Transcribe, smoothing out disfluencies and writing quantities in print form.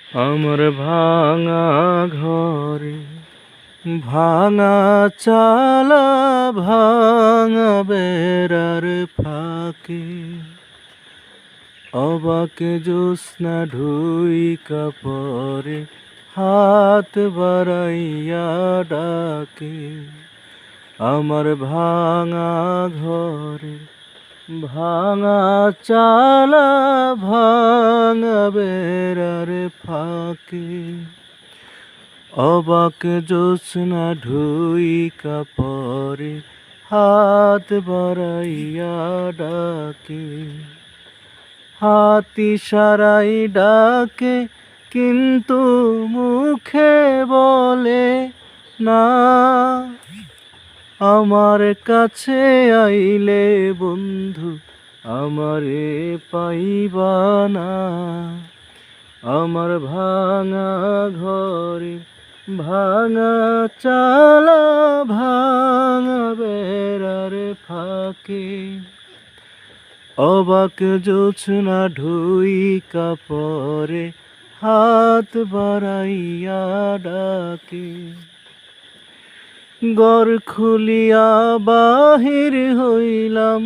আমার ভাঙা ঘরে ভাঙা চালা, ভাঙা বেড়ার ফাঁকে অবাকে জ্যোৎস্না ঢুইকা পরে হাত বাড়াইয়া ডাকে। আমার ভাঙা ঘরে ভাঙা চালা, ভাঙা বেড়ার ফাঁকে অবাক জ্যোৎস্না ঢুইকা পরে হাত বাড়াইয়া ডাকে। হাতি সারাই ডাকে কিন্তু মুখে বলে না, আমার কাছে আইলে বন্ধু আমারে পাইবা না। আমার ভাঙা ঘরে ভাঙা চালা, ভাঙা বেড়ার ফাঁকে অবাক জ্যোৎস্না ঢুইকা পরে হাত বাড়াইয়া ডাকে। ঘর খুলিয়া বাহির হইলাম